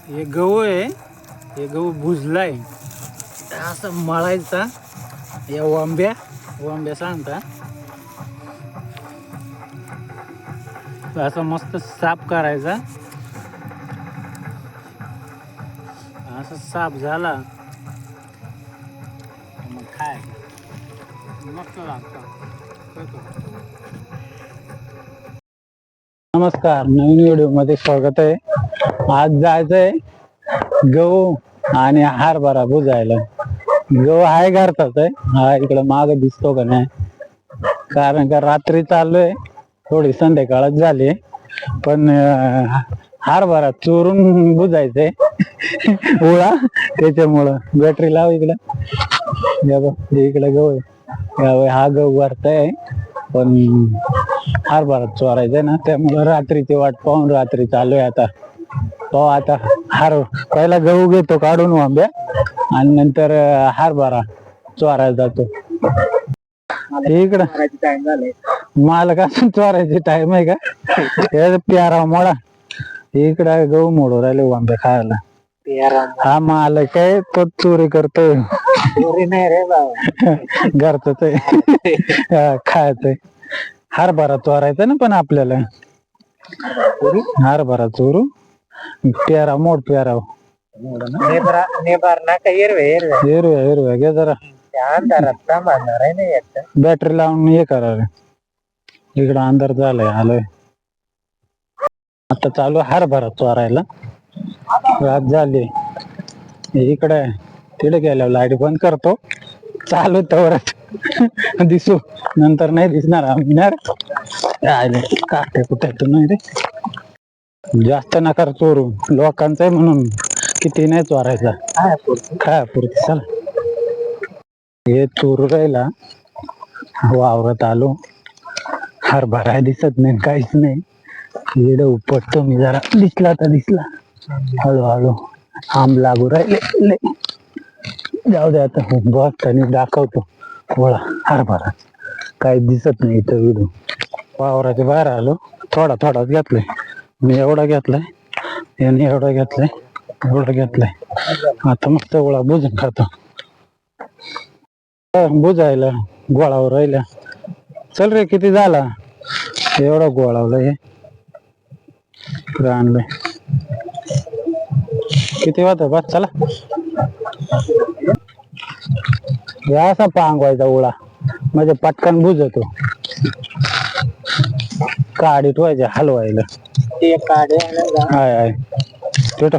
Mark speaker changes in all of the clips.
Speaker 1: हे गहू आहे, हे गहू भुजलाय असं मळायचा. या वांब्या सांगता असं मस्त साफ करायचा. असं साफ झाला मग खाय मस्त लागतं. नमस्कार, नवीन व्हिडिओ मध्ये स्वागत आहे. आज जायचंय गहू आणि हरभरा भुजायला. गहू आहे घरचाच आहे, हा इकडं माग दिसतो का नाही, कारण का रात्री चाललोय, थोडी संध्याकाळच झाली, पण हरभरा चोरून बुजायचंय उळा, त्याच्यामुळं बॅटरी लाव इकडं. इकडे गहू आहे, हा गहू वरताय, पण हरभरा चोरायचंय ना, त्यामुळं रात्रीची वाट पाहून रात्री चालूय. आता पाहू, आता पहिला गहू घेतो काढून वांब्या आणि नंतर हरभरा चोरायला जातो. इकडं मालकासून चोरायचे टाइम आहे का? प्यारा मोडा इकडं गहू मोडू राहिले वांबे खायला. हा मालक आहे, तो चोरी करतोय. चोरी नाही रे बाबा, घरच आहे, खायचंय. हरभरा चोरायचा ना, पण आपल्याला हरभरा चोरू. प्यारा मोड, प्यारा हिरव्या घे जरा, बॅटरी लावून हे करा. इकडं अंधार झालाय, आलोय आता, चालू हरभरा चोरायला. रात झाली इकडे, तिकडे गेल्यावर लाईट बंद करतो, चालू तवरच दिसू, नंतर नाही दिसणार. काटे कुठे नाही रे, जास्त नकार चोरू, लोकांचं आहे म्हणून किती नाही चोरायचा, खायापुरती. चला, हे चोरू राहिला, वावरत आलो, हरभरा दिसत नाही, काहीच नाही. येडं उपटतो मी जरा, दिसला तर दिसला, हळूहळू आंब लागू राहिले. जाऊ दे, आता बघतानी दाखवतो. गोळा हरभरा काही दिसत नाही इथं. विडू वावराच्या बाहेर आलो, थोडा थोडाच घेतलाय मी, एवढा घेतलाय याने, एवढा घेतलाय, एवढा घेतलाय. आता मस्त गोळा बुजून खातो. बुजायला गोळावर राहिला. चल रे, किती झाला? एवढा गोळावला हे आणलंय. किती होतं बस, चला. असा पांगवायचा उळा, म्हणजे पटकन बुजतो. काडी ठेवायचे हलवायला, हाय छोट.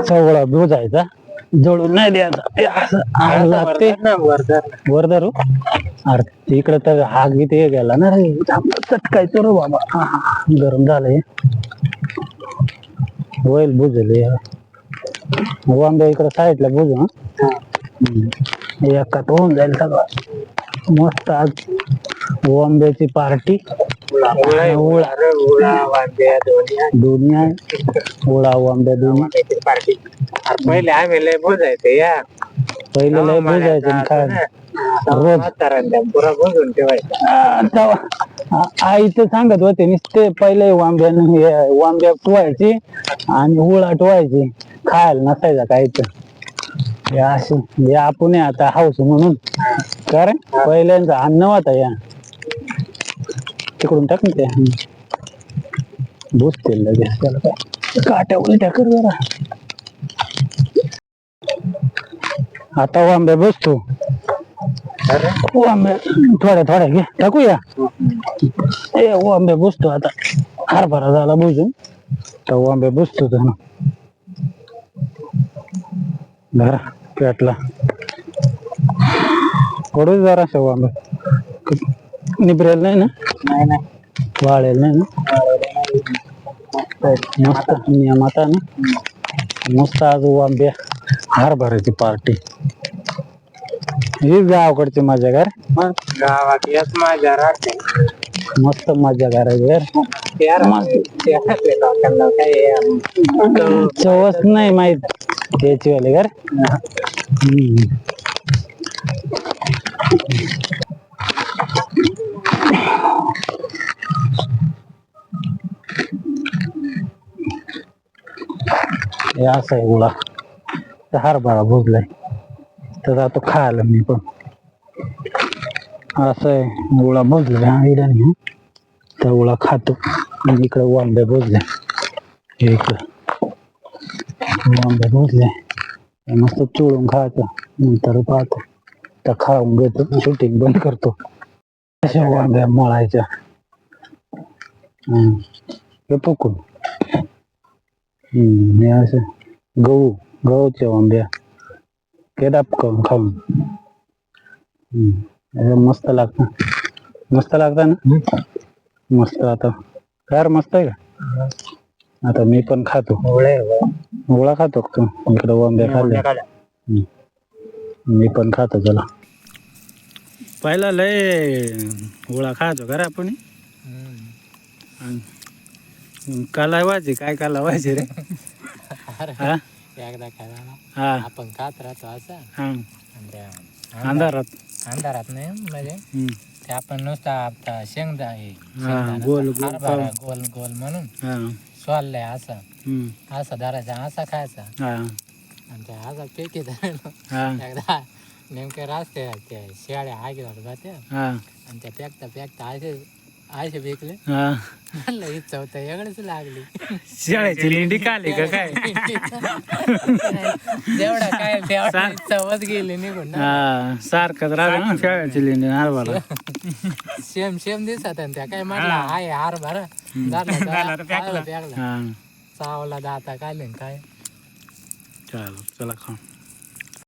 Speaker 1: सगळा बुजायचा, जळून नाही द्यायचा. लागते वर धरू. अरे इकडे तर हाग ते गेला ना रे, चटकायचं रे बाबा. गरम झालंय, होईल बुजले. वांब्या इकडे साईडला बुजू. एकात होऊन जाईल सगळं मस्त. आज वांब्याची पार्टी, दोन्ही आहे, उळा वांब्या दोन्ही. पहिले आम्ही लय बुजायचे, पहिले लय बुजायचे काय पुरा बुजून ठेवायचा. आई तर सांगत होते, नुसते पहिले वांब्या टोवायची आणि उळा टोवायची, खायला नसायचा काहीच. हे आपण आता हाऊस म्हणून, कारण पहिल्यांदा अन्न होता. या तिकडून टाक ते बुजतील लगेच, त्याला काय काट्या उलट्या कर जरा. आता वांब्या बसतो, वांब्या थोड्या थोड्या घे टाकूया. वांब्या बसतो आता, हरभरा झाला बुजून तर वांब्या बसतो. धरा पेटला, पडू जरा वांब्या. निबरेल नाही ना, वाळेल नाही ना, मस्त नियमात ना. मस्त आज आंब्या हरभऱ्याची पार्टी ही गावाकडची मजा कर
Speaker 2: मग गावात येत माझ्या राहते
Speaker 1: मस्त मजा करायची चवच नाही माहित त्याची वाले कर हे असं आहे उळा हरभरा भुजलाय तर आता खायला मी पण असं आहे उळा भुजलाय हा इकडे नाही तर उळा खातो आणि इकडे वांबे भुजले इकडं वांबे भुजले मस्त चोळून खायचं नंतर पाहतो तर खाऊन घेतो शूटिंग बंद करतो अशा वांब्या मळायच्या हे पुकून हे असं गहूच्या वांब्या केडाप करून खाऊन मस्त लागतं ना मस्त आता यार मस्त आहे का आता मी पण खातो गोळा खातो तू इकडे वांब्या खाल्ल्या मी पण खातो चला पहिला लय गोळा खातो का रे आपण कालावायचे काय कालावायचे रे हा
Speaker 2: एकदा खायला
Speaker 1: हा
Speaker 2: आपण खात राहतो असं
Speaker 1: हा
Speaker 2: त्या
Speaker 1: अंधारात
Speaker 2: नाही म्हणजे ते आपण नुसता आता शेंगदा
Speaker 1: गोल
Speaker 2: गोल गोल म्हणून सोललंय असं धरायचा असा खायचा आणि त्या असा पेकी धरायला एकदा नेमक्या रास्ते त्या शेळ्या आगी जात्या आणि त्या पेकता असे विकले म्हणलं ही चौथा एवढंच लागली
Speaker 1: शेळ्याची लेंडी काली का काय
Speaker 2: जेवढा काय तेवढा चवच गेली निघून
Speaker 1: सारखंच राहतं ना शेळ्याची लेंडी हरभरा
Speaker 2: सेम दिसत त्या काय म्हटलं हाय हरभरा चावला दाता काढले काय
Speaker 1: चला खाऊ